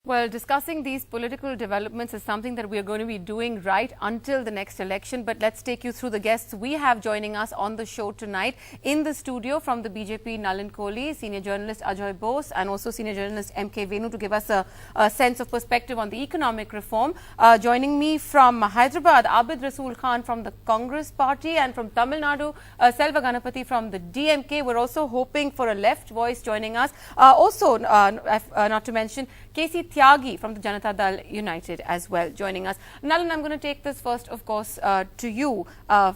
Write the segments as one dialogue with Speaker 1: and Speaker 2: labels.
Speaker 1: Well, discussing these political developments is something that we are going to be doing right until the next election. But let's take you through the guests we have joining us on the show tonight. In the studio from the BJP, Nalin Kohli, senior journalist Ajoy Bose, and also senior journalist MK Venu to give us a sense of perspective on the economic reform. Joining me from Hyderabad, Abid Rasool Khan from the Congress Party, and from Tamil Nadu, Selva Ganapati from the DMK. We're also hoping for a left voice joining us. Not to mention KC Tyagi from the Janata Dal United as well joining us. Nalan, I'm going to take this first, of course, to you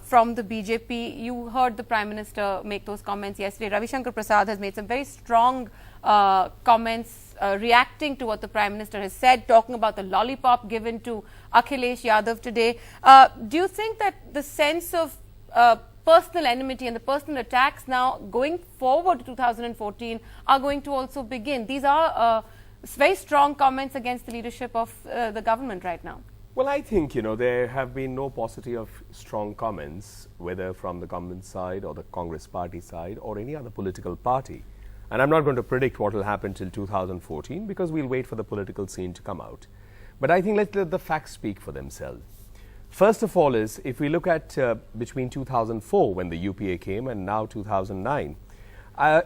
Speaker 1: from the BJP. You heard the Prime Minister make those comments yesterday. Ravi Shankar Prasad has made some very strong comments reacting to what the Prime Minister has said, talking about the lollipop given to Akhilesh Yadav today. Do you think that the sense of personal enmity and the personal attacks now going forward to 2014 are going to also begin? These are very strong comments against the leadership of the government right now.
Speaker 2: Well, I think, there have been no paucity of strong comments, whether from the government side or the Congress party side or any other political party. And I'm not going to predict what will happen till 2014 because we'll wait for the political scene to come out. But I think let the facts speak for themselves. First of all is, if we look at between 2004 when the UPA came and now 2009,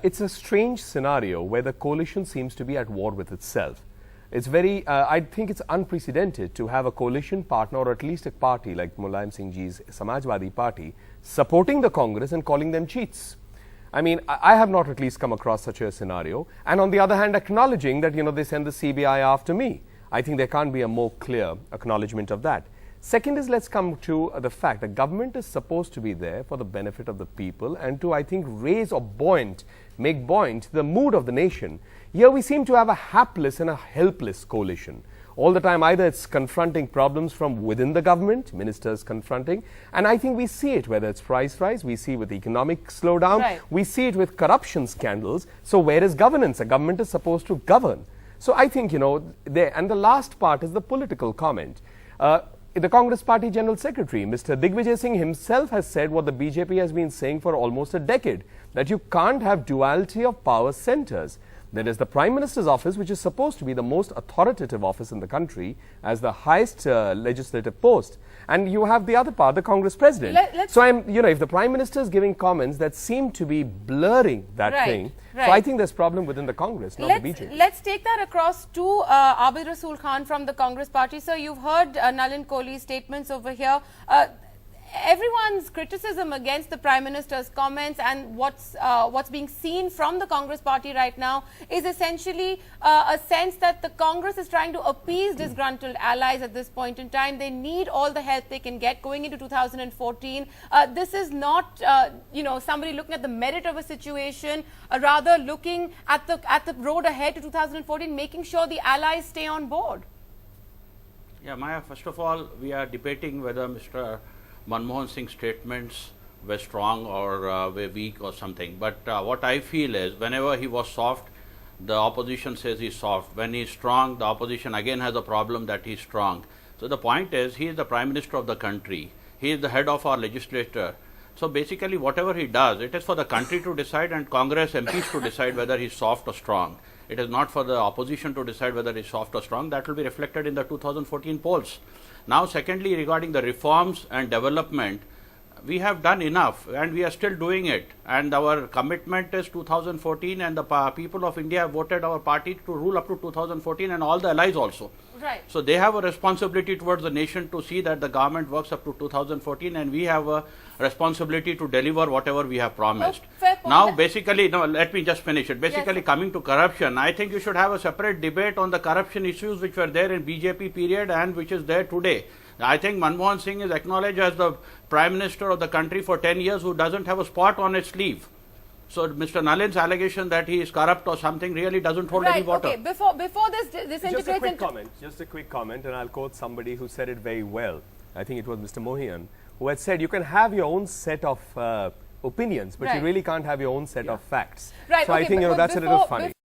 Speaker 2: it's a strange scenario where the coalition seems to be at war with itself. It's very, I think it's unprecedented to have a coalition partner or at least a party like Mulayam Singh Ji's Samajwadi Party supporting the Congress and calling them cheats. I mean, I have not at least come across such a scenario. And on the other hand, acknowledging that, they send the CBI after me. I think there can't be a more clear acknowledgement of that. Second is, let's come to the fact that government is supposed to be there for the benefit of the people and to, I think, raise or make buoyant the mood of the nation. Here we seem to have a hapless and a helpless coalition. All the time, either it's confronting problems from within the government, ministers confronting, and I think we see it, whether it's price rise, we see it with economic slowdown,
Speaker 1: right.
Speaker 2: We see it with corruption scandals. So where is governance? A government is supposed to govern. So I think, there, and the last part is the political comment. The Congress Party General Secretary, Mr. Digvijay Singh himself has said what the BJP has been saying for almost a decade, that you can't have duality of power centers. There is the Prime Minister's office, which is supposed to be the most authoritative office in the country as the highest legislative post. And you have the other part, the Congress President. So if the Prime Minister is giving comments that seem to be blurring that thing, so I think there's a problem within the Congress, not the BJP.
Speaker 1: Let's take that across to Abid Rasool Khan from the Congress Party. Sir, you've heard Nalin Kohli's statements over here. Everyone's criticism against the Prime Minister's comments and what's being seen from the Congress Party right now is essentially a sense that the Congress is trying to appease disgruntled allies at this point in time. They need all the help they can get going into 2014. This is not, somebody looking at the merit of a situation, rather looking at the road ahead to 2014, making sure the allies stay on board.
Speaker 3: Yeah, Maya, first of all, we are debating whether Mr. Manmohan Singh's statements were strong or were weak or something. But what I feel is, whenever he was soft, the opposition says he's soft. When he's strong, the opposition again has a problem that he's strong. So the point is, he is the Prime Minister of the country. He is the head of our legislature. So basically, whatever he does, it is for the country to decide and Congress MPs to decide whether he's soft or strong. It is not for the opposition to decide whether he's soft or strong. That will be reflected in the 2014 polls. Now, secondly, regarding the reforms and development, we have done enough and we are still doing it. And our commitment is 2014, and the people of India have voted our party to rule up to 2014 and all the allies also.
Speaker 1: Right.
Speaker 3: So they have a responsibility towards the nation to see that the government works up to 2014, and we have a responsibility to deliver whatever we have promised. Now, basically, let me just finish it. Basically, coming to corruption, I think you should have a separate debate on the corruption issues which were there in BJP period and which is there today. I think Manmohan Singh is acknowledged as the Prime Minister of the country for 10 years who doesn't have a spot on his sleeve. So Mr. Nalin's allegation that he is corrupt or something really doesn't hold any water.
Speaker 1: Okay, before this
Speaker 2: just a quick comment, and I'll quote somebody who said it very well. I think it was Mr. Mohian, who had said you can have your own set of opinions, but you really can't have your own set of facts.
Speaker 1: Right.
Speaker 2: So I think that's a little funny.